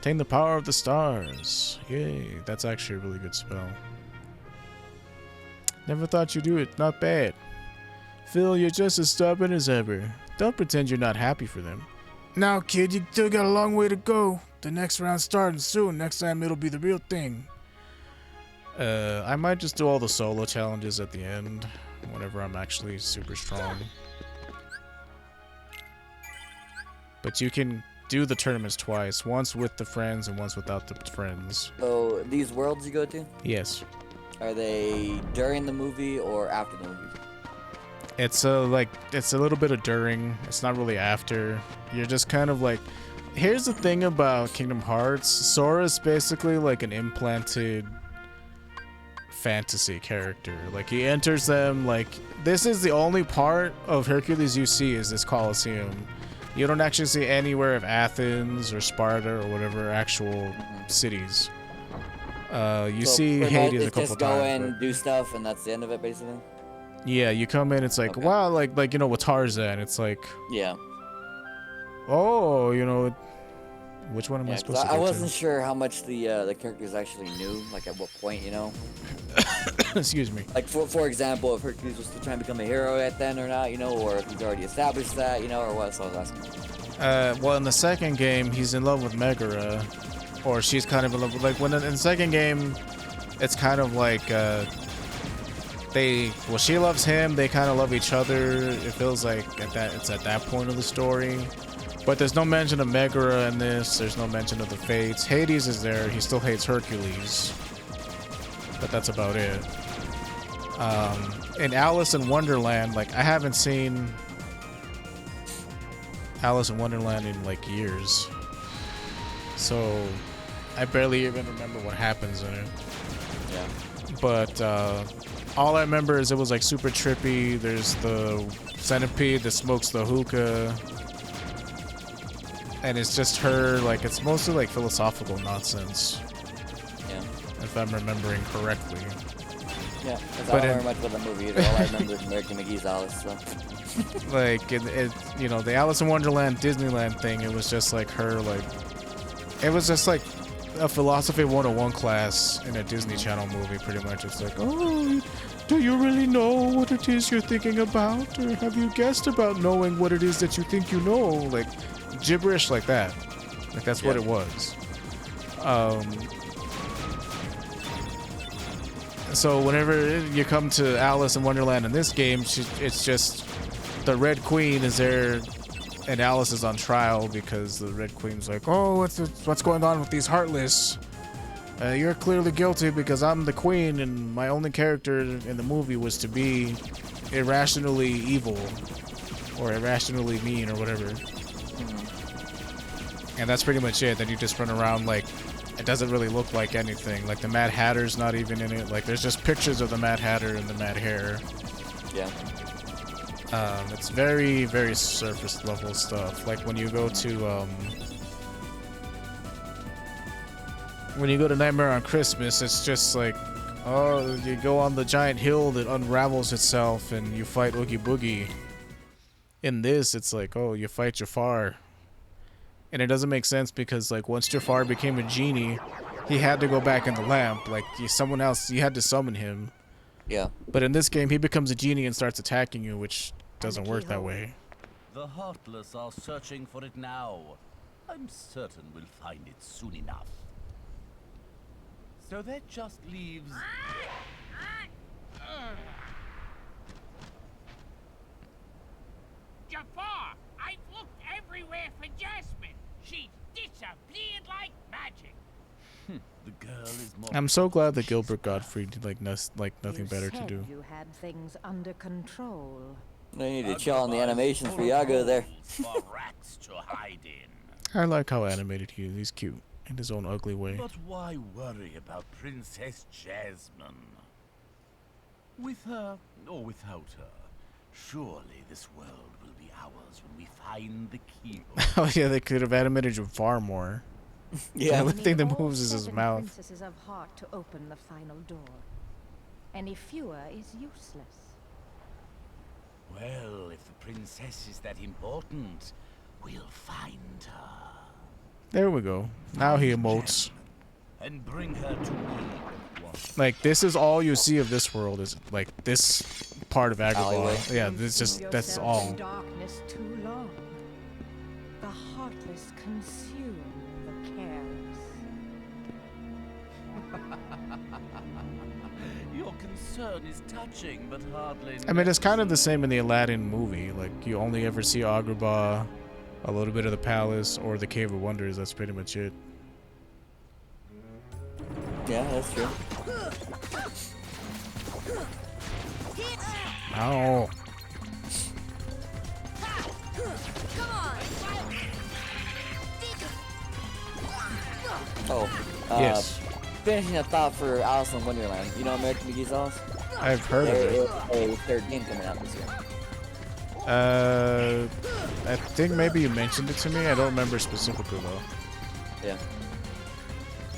Obtain the power of the stars. Yay, that's actually a really good spell. Never thought you'd do it. Not bad. Phil, you're just as stubborn as ever. Don't pretend you're not happy for them. Now, kid, you still got a long way to go. The next round's starting soon. Next time it'll be the real thing. I might just do all the solo challenges at the end, whenever I'm actually super strong. But you can do the tournaments twice, once with the friends and once without the friends. So, these worlds you go to? Yes. Are they during the movie or after the movie? It's it's a little bit of during. It's not really after. You're just kind of like, here's the thing about Kingdom Hearts. Sora's basically like an implanted fantasy character. Like he enters them, like this is the only part of Hercules you see is this Colosseum. You don't actually see anywhere of Athens or Sparta or whatever actual cities. You see Hades a couple times. Just go in, do stuff, and that's the end of it, basically. Yeah, you come in, it's like, wow, like you know, with Tarzan, it's like, yeah. Oh, you know, which one am I supposed to? I wasn't sure how much the characters actually knew, like at what point, you know. Excuse me. Like for example, if Hercules was still trying to become a hero yet then or not, you know, or if he's already established that, you know, or what. So I was asking. Well, in the second game, he's in love with Megara, or she's kind of in love with, like, when in the second game, it's kind of like, she loves him, they kind of love each other. It feels like it's at that point of the story. But there's no mention of Megara in this, there's no mention of the Fates. Hades is there, he still hates Hercules. But that's about it. In Alice in Wonderland, like, I haven't seen Alice in Wonderland in like years, so I barely even remember what happens in it. Yeah. But all I remember is it was like super trippy. There's the centipede that smokes the hookah, and it's just her, like, it's mostly like philosophical nonsense. Yeah. If I'm remembering correctly. Yeah, because I don't remember much about the movie either. All I remember is American McGee's Alice, so. Like, it, you know, the Alice in Wonderland Disneyland thing, it was just like her, like, it was just like a philosophy 101 class in a Disney Channel movie, pretty much. It's like, oh, do you really know what it is you're thinking about? Or have you guessed about knowing what it is that you think you know? Like, gibberish like that. Like, that's what it was. So whenever you come to Alice in Wonderland in this game, it's just the Red Queen is there, and Alice is on trial because the Red Queen's like, oh, what's going on with these Heartless? You're clearly guilty because I'm the queen, and my only character in the movie was to be irrationally evil or irrationally mean or whatever. And that's pretty much it. Then you just run around like, it doesn't really look like anything. Like, the Mad Hatter's not even in it. Like, there's just pictures of the Mad Hatter and the Mad Hare. Yeah. It's very, very surface level stuff. Like, when you go to Nightmare on Christmas, it's just like, oh, you go on the giant hill that unravels itself and you fight Oogie Boogie. In this, it's like, oh, you fight Jafar. And it doesn't make sense because, like, once Jafar became a genie, he had to go back in the lamp. Like, someone else, you had to summon him. Yeah. But in this game, he becomes a genie and starts attacking you, which doesn't work that way. The Heartless are searching for it now. I'm certain we'll find it soon enough. So that just leaves... Jafar! I've looked everywhere for Jasmine. She's disappeared like magic. The girl is more... I'm so glad that Gilbert Gottfried like nothing better to do. You had things under control. No need to chill on the animations for Yago there. For rats to hide in. I like how animated he is. He's cute in his own ugly way. But why worry about Princess Jasmine? With her or without her, surely this world will be ours when we find the key. Oh yeah, they could have animated him far more. Yeah. The only thing that moves is his mouth. Princesses of heart to open the final door. Any fewer is useless. Well, if the princess is that important, we'll find her. There we go. Now he emotes. And bring her to me at once. Like, this is all you see of this world is, like, this part of Alleyway. Agrabah. Yeah, this just, that's Yourself all. in darkness too long. The heartless consume the careless. Your concern is touching, but hardly. I mean, it's kind of the same in the Aladdin movie. Like, you only ever see Agrabah, a little bit of the palace, or the Cave of Wonders. That's pretty much it. Yeah, that's true. Ow. Oh, Yes. finishing a thought for Alice in Wonderland. You know American McGee Sauce? I've heard of it. A third game coming out this year. I think maybe you mentioned it to me. I don't remember specifically, though. Yeah.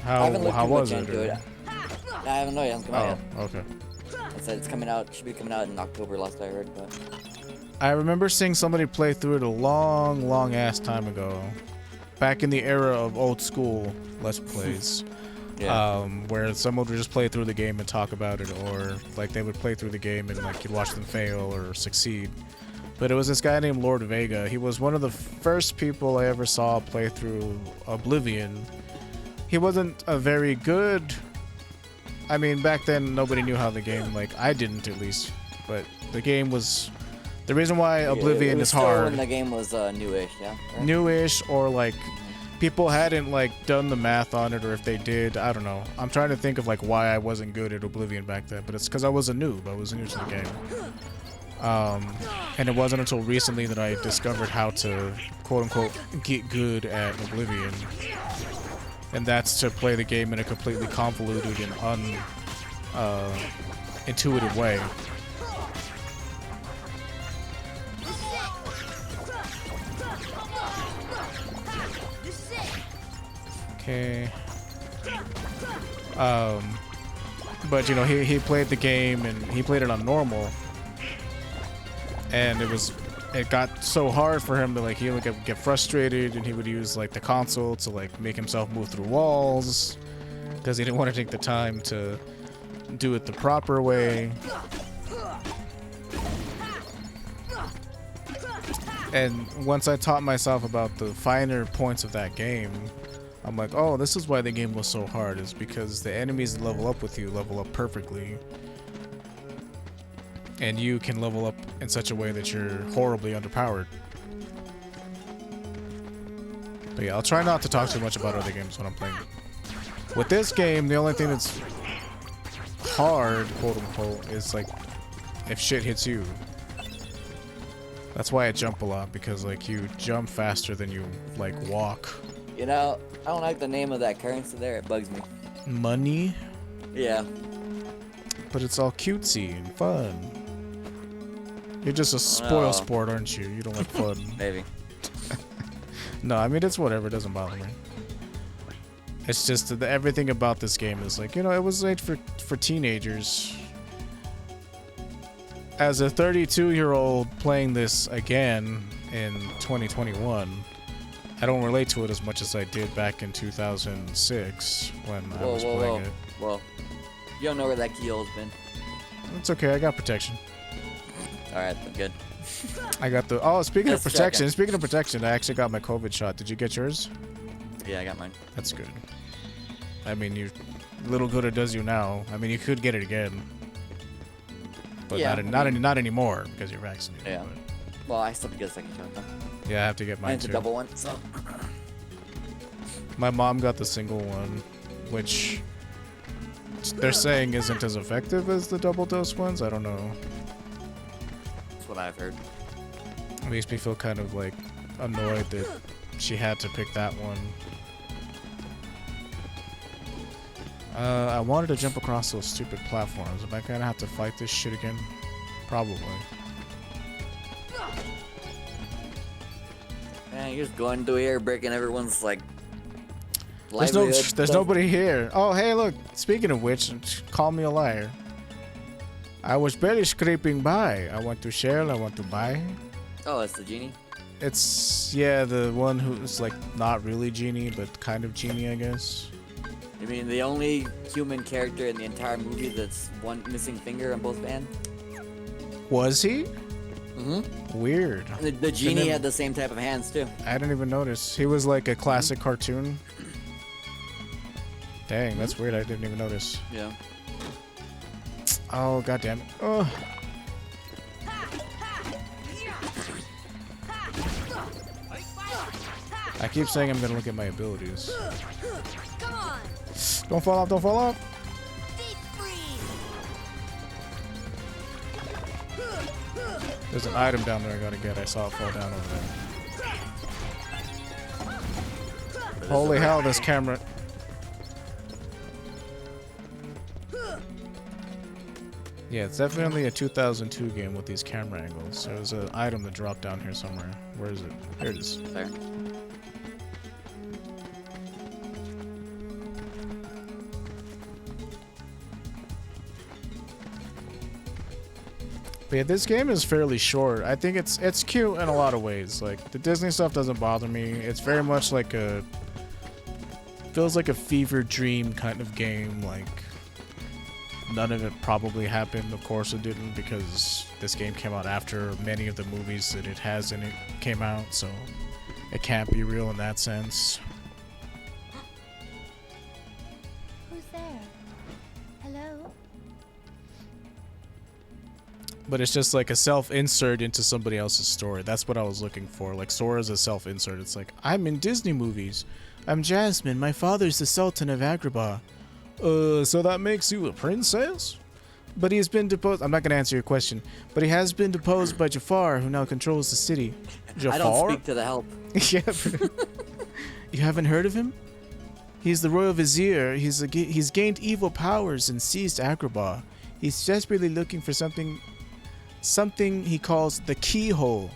I haven't looked How too was much it? into it. I haven't know. It hasn't come out Oh, okay. yet. It said it's coming out. Should be coming out in October. Last I heard, but I remember seeing somebody play through it a long, long ass time ago. Back in the era of old school Let's Plays. yeah. Where someone would just play through the game and talk about it, or like they would play through the game and like you'd watch them fail or succeed. But it was this guy named Lord Vega. He was one of the first people I ever saw play through Oblivion. He wasn't a very good... I mean, back then nobody knew how the game, like I didn't at least, but the game was... The reason why Oblivion it was is still hard... when the game was newish, yeah. Right? Newish, or like people hadn't like done the math on it, or if they did, I don't know. I'm trying to think of like why I wasn't good at Oblivion back then, but it's because I was a noob. I was new to the game. And it wasn't until recently that I discovered how to quote-unquote get good at Oblivion. And that's to play the game in a completely convoluted and intuitive way. Okay. But you know, he played the game and he played it on normal. And it got so hard for him that like he would get frustrated, and he would use like the console to like make himself move through walls because he didn't want to take the time to do it the proper way. And once I taught myself about the finer points of that game, I'm like, oh, this is why the game was so hard, is because the enemies that level up with you level up perfectly. And you can level up in such a way that you're horribly underpowered. But yeah, I'll try not to talk too much about other games when I'm playing it. With this game, the only thing that's hard, quote unquote, is like if shit hits you. That's why I jump a lot, because like you jump faster than you like walk. You know, I don't like the name of that currency there. It bugs me. Money? Yeah. But it's all cutesy and fun. You're just a spoil sport, aren't you? You don't like fun. Maybe. No, I mean, it's whatever. It doesn't bother me. It's just that everything about this game is like, you know, it was made for teenagers. As a 32-year-old playing this again in 2021, I don't relate to it as much as I did back in 2006 when I was playing it. Whoa. You don't know where that keyhole's been. It's okay. I got protection. Alright, good. I got the... Oh, speaking of Just protection, checking. speaking of protection, I actually got my COVID shot. Did you get yours? Yeah, I got mine. That's good. I mean, you... Little good it does you now. I mean, you could get it again. But Yeah, not anymore, because you're vaccinated. Yeah. But Well, I still have to get a second shot, though. yeah, I have to get mine Mine's a too. double one, so... My mom got the single one, which they're saying isn't as effective as the double dose ones. I don't know. That's what I've heard. It makes me feel kind of like annoyed that she had to pick that one. I wanted to jump across those stupid platforms. Am I gonna have to fight this shit again? Probably. Man, you're just going through here, breaking everyone's, like... There's livelihood. nobody here. Oh, hey, look. Speaking of which, call me a liar. I was barely scraping by. I want to share. I want to buy. Oh, it's the genie? It's, yeah, the one who's like not really genie, but kind of genie, I guess. You mean the only human character in the entire movie that's one missing finger on both hands? Was he? Mm-hmm. Weird. The genie had the same type of hands too. I didn't even notice. He was like a classic cartoon. Dang, that's weird. I didn't even notice. Yeah. Oh, goddamn. Oh. I keep saying I'm gonna look at my abilities. Come on. Don't fall off, don't fall off. Deep freeze. There's an item down there I gotta get. I saw it fall down over there. Holy hell, this camera. Yeah, it's definitely a 2002 game with these camera angles. There's an item that dropped down here somewhere. Where is it? Here it is. There. But yeah, this game is fairly short. I think it's cute in a lot of ways. Like, the Disney stuff doesn't bother me. It's very much like a... feels like a fever dream kind of game. Like, none of it probably happened. Of course it didn't, because this game came out after many of the movies that it has in it came out. So, it can't be real in that sense. Who's there? Hello? But it's just like a self-insert into somebody else's story. That's what I was looking for. Like, Sora's a self-insert. It's like, I'm in Disney movies. I'm Jasmine. My father's the Sultan of Agrabah. So that makes you a princess? But he has been deposed. I'm not going to answer your question. But he has been deposed by Jafar, who now controls the city. Jafar? I don't speak to the help. Yeah. You haven't heard of him? He's the royal vizier. He's gained evil powers and seized Agrabah. He's desperately looking for something he calls the keyhole.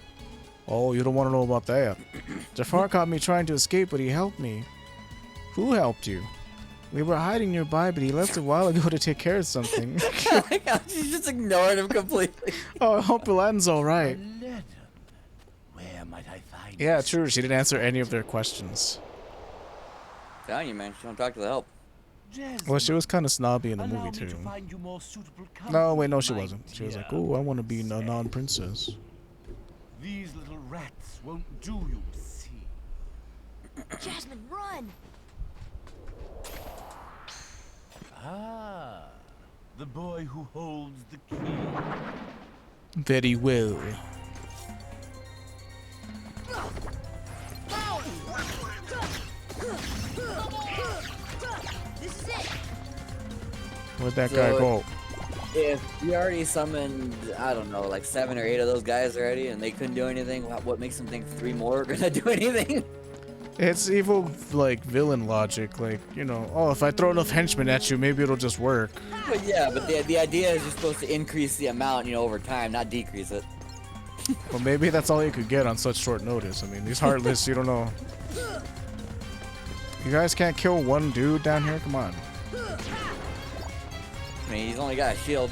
Oh, you don't want to know about that. Jafar caught me trying to escape, but he helped me. Who helped you? We were hiding nearby, but he left a while ago to take care of something. Oh my gosh, you just ignored him completely. Oh, I hope Aladdin's alright. Aladdin. Where might I find Yeah, this? true. She didn't answer any of their questions. Telling you, man, she don't talk to the help. Jasmine, Well, she was kind of snobby in the allow movie, me to too. find you more suitable No, wait, no, company, she my wasn't. She was like, dear. oh, I want to be a non-princess. These little rats won't do, you see. Jasmine, run. Ah, the boy who holds the key. Very well. This is it. Where'd that So- guy go? If you already summoned, I don't know, like 7 or 8 of those guys already, and they couldn't do anything, what makes them think 3 more are gonna do anything? It's evil, like, villain logic. Like, you know, oh, if I throw enough henchmen at you, maybe it'll just work. But yeah, but the idea is you're supposed to increase the amount, over time, not decrease it. Well, maybe that's all you could get on such short notice. I mean, these Heartless, you don't know. You guys can't kill one dude down here? Come on. I mean, he's only got a shield,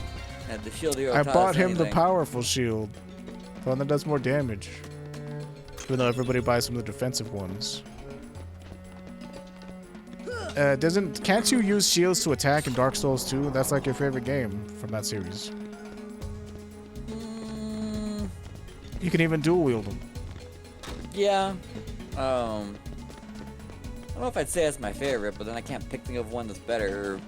and the shield hero I taught bought us him the anything. powerful shield. The one that does more damage. Even though everybody buys some of the defensive ones. Can't you use shields to attack in Dark Souls 2? That's like your favorite game from that series. You can even dual wield them. Yeah. I don't know if I'd say that's my favorite, but then I can't think of one that's better, or,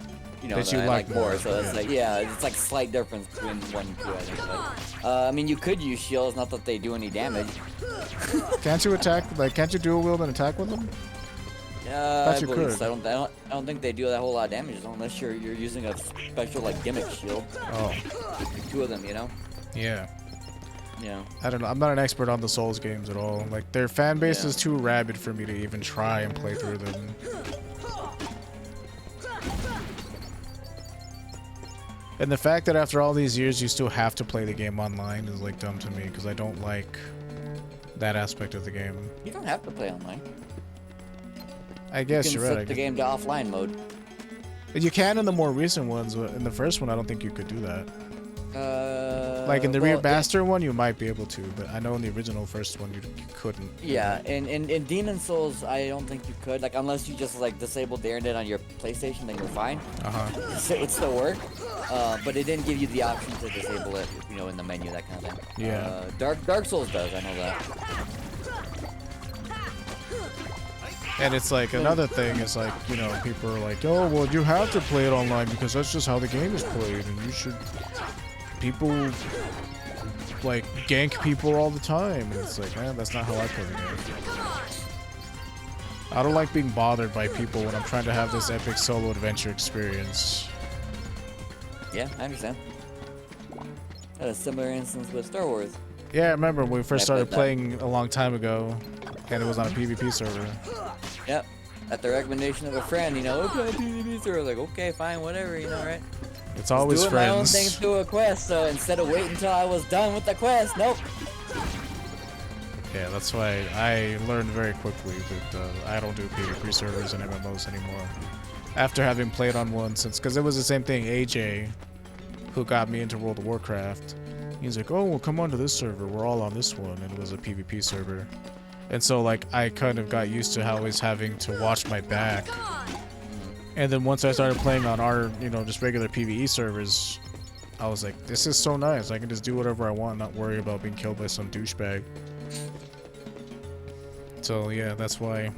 That that you I like like more. more, So it's like, yeah, it's like slight difference between 1 and 2, I think. But, I mean, you could use shields, not that they do any damage. Can't you attack, like, can't you dual wield and attack with them? I you believe could. so. I don't think they do that whole lot of damage unless you're using a special like gimmick shield. Oh, 2 of them, yeah. Yeah. I don't know. I'm not an expert on the Souls games at all. Like, their fan base Yeah. is too rabid for me to even try and play through them. And the fact that after all these years you still have to play the game online is, like, dumb to me, because I don't like that aspect of the game. You don't have to play online. I guess You you're can right. set the game to offline mode. You can in the more recent ones. But in the first one, I don't think you could do that. Like in the well, remaster one, you might be able to, but I know in the original first one you couldn't. Yeah, in Demon Souls, I don't think you could. Like, unless you just like disabled the internet on your PlayStation, then you're fine. It still worked, but it didn't give you the option to disable it, you know, in the menu, that kind of thing. Yeah. Dark Souls does. I know that. And it's like another thing is like, you know, people are like, oh, well, you have to play it online because that's just how the game is played, and you should. People like gank people all the time, and it's like, man, that's not how I play the game. I don't like being bothered by people when I'm trying to have this epic solo adventure experience. Yeah, I understand. Had a similar instance with Star Wars. Yeah, I remember when we first started played playing a long time ago, and it was on a PvP server. Yep. At the recommendation of a friend, you know, okay, PvP server. Like, okay, fine, whatever, you know, right? It's always doing friends. my own thing through a quest, so instead of waiting until I was done with the quest, nope. Yeah, that's why I learned very quickly that I don't do PvP servers and MMOs anymore. After having played on one since, because it was the same thing, AJ, who got me into World of Warcraft. He's like, oh, well, come on to this server. We're all on this one, and it was a PvP server. And so, like, I kind of got used to always having to watch my back. And then once I started playing on our, you know, just regular PvE servers, I was like, this is so nice. I can just do whatever I want, not worry about being killed by some douchebag. So, yeah, that's why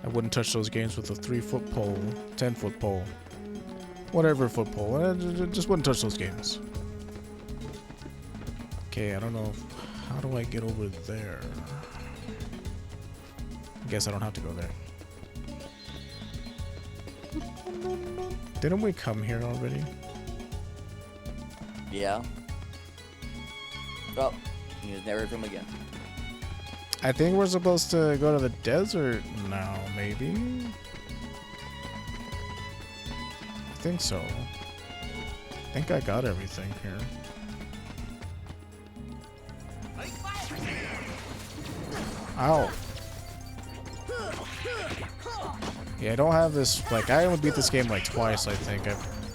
I wouldn't touch those games with a 3-foot pole, 10-foot pole, whatever foot pole. I just wouldn't touch those games. Okay, I don't know. How do I get over there? I guess I don't have to go there. Didn't we come here already? Yeah. Well, you just never heard from him again. I think we're supposed to go to the desert now, maybe? I think so. I think I got everything here. Ow. Yeah, I don't have this, like, I only beat this game like twice, I think.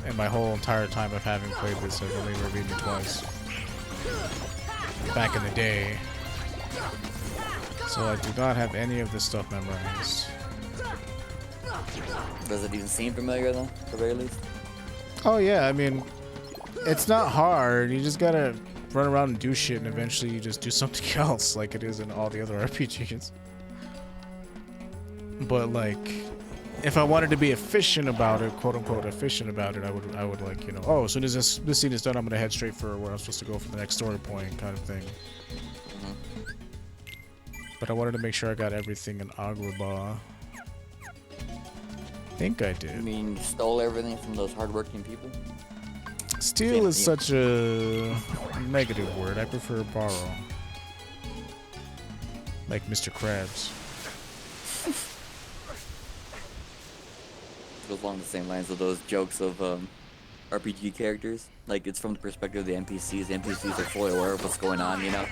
In my whole entire time of having played this, I've only ever beaten it twice. Back in the day. So I do not have any of this stuff memorized. Does it even seem familiar, though, at the very least? Oh yeah, I mean, it's not hard. You just gotta run around and do shit, and eventually you just do something else, like it is in all the other RPGs. But like, if I wanted to be efficient about it, quote unquote efficient about it, I would like, you know, oh, as soon as this scene is done, I'm gonna head straight for where I'm supposed to go for the next story point, kind of thing. But I wanted to make sure I got everything in Agrabah. I think I did. You mean you stole everything from those hardworking people? Steal is such a negative word. I prefer borrow. Like Mr. Krabs. Goes along the same lines of those jokes of RPG characters. Like, it's from the perspective of the NPCs. The NPCs are fully aware of what's going on, you know?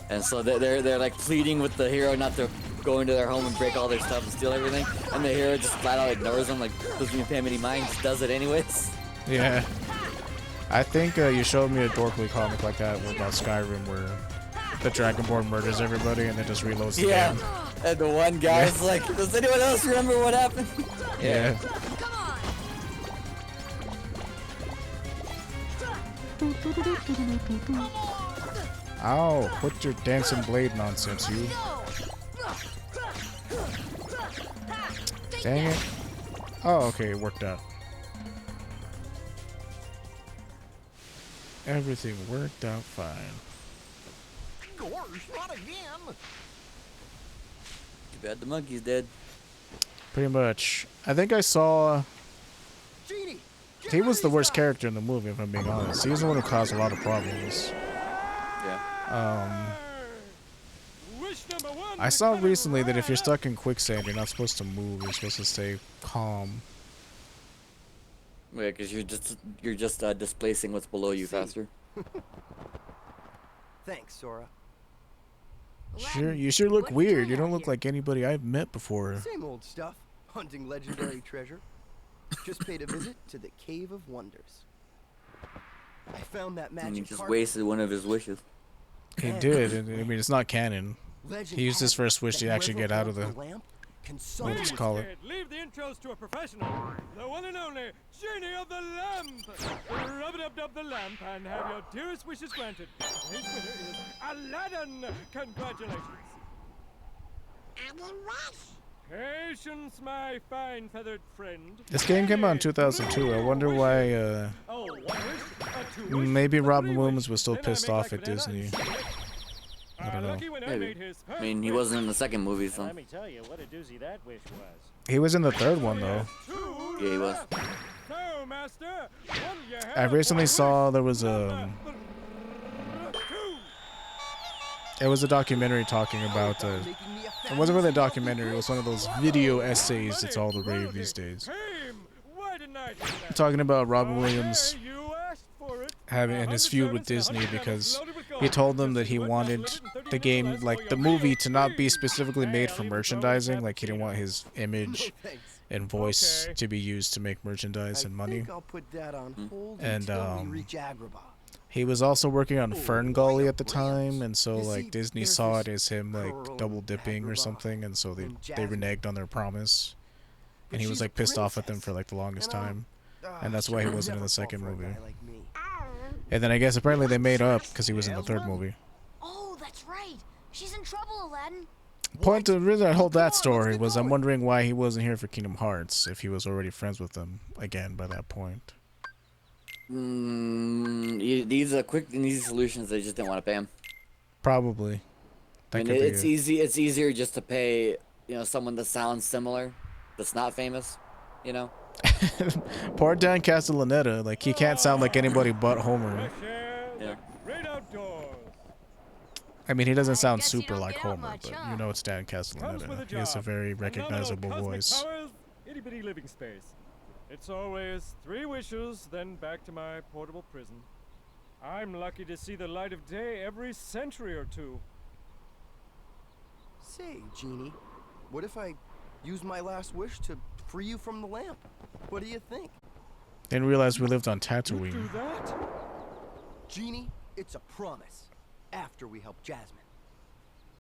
And so they're like pleading with the hero not to go into their home and break all their stuff and steal everything. And the hero just flat out ignores them, like, doesn't even pay him any mind, just does it anyways. Yeah. I think you showed me a dorkly comic like that about Skyrim where the Dragonborn murders everybody and then just reloads the game. And the one guy's like, does anyone else remember what happened? Yeah. Ow, quit your dancing blade nonsense, you. Dang it. Oh, okay, it worked out. Everything worked out fine. Gosh, not again. Too bad the monkey's dead. Pretty much. I think I saw... Genie, He was the worst character in the movie, if I'm being honest. He was the one who caused a lot of problems. Yeah. I saw recently that if you're stuck in quicksand, you're not supposed to move. You're supposed to stay calm. Yeah, because you're just displacing what's below you faster. Thanks, Sora. Sure, you sure look weird. You don't look like anybody I've met before. Same old stuff. Hunting legendary treasure. Just paid a visit to the Cave of Wonders. I found that And he magic just carpet. wasted one of his wishes. He did. I mean, it's not canon. Legend He used his has first it wish that to actually whoever get out of holds the lamp can what summon does you. call it? Leave the intros to a professional. The one and only Genie of the Lamp. Rub-a-dub-dub the lamp and have your dearest wishes granted. His winner is Aladdin. Congratulations. Patience, my fine feathered friend. This game came out in 2002. I wonder why. Oh, one wish, a two wish, Maybe a Robin three Williams wish. was still Then I pissed make off like at banana Disney. and split. I don't know. Lucky winner Maybe. made his I mean, he perfect wasn't in the second movie, And so let me tell you what a doozy that wish was. He was in the third one though. two yeah, he was. left. So, master, what'll you I have recently for saw there wish was number a. two? It was a documentary talking about. It wasn't really a documentary. It was one of those video essays that's all the rave these days. Fame. Why didn't I do that? Talking about Robin Williams Okay, you asked for it. having his feud with Disney because he told them that he wanted the game, like the movie, to not be specifically made for merchandising. Like he didn't want his image and voice to be used to make merchandise and money. I'll put that on hold And, until we reach Agrabah. He was also working on Fern Gully at the Rams. time, and so You like see, Disney there's saw this it as him like girl double in dipping or Agrabah something, and so they named Jasmine. reneged on their promise. But And he was she's a like pissed off at them princess, for like the longest you know? time. And that's why he wasn't in Never the second fall for a movie. guy like me. And then I guess apparently they made up because he was in the third movie. Oh, that's right. She's in trouble, Aladdin. Point to really I hold that story was I'm wondering why he wasn't here for Kingdom Hearts if he was already friends with them again by that point. These are quick and easy solutions. They just didn't want to pay him. Probably. I That mean, could be it's it. easy. It's easier just to pay, someone that sounds similar, that's not famous. Poor Dan Castellaneta, like he can't sound like anybody but Homer. Yeah. Great outdoors. I mean, he doesn't sound guess you super don't like get out Homer, much, but huh? you know it's Dan Comes with a Castellaneta. He has a job. very Phenomenal recognizable cosmic voice. powers, itty-bitty living space. It's always 3 wishes, then back to my portable prison. I'm lucky to see the light of day every century or two. Say, Genie, what if I use my last wish to free you from the lamp? What do you think? Didn't realize we lived on You do Tatooine. that? Genie, it's a promise. After we help Jasmine.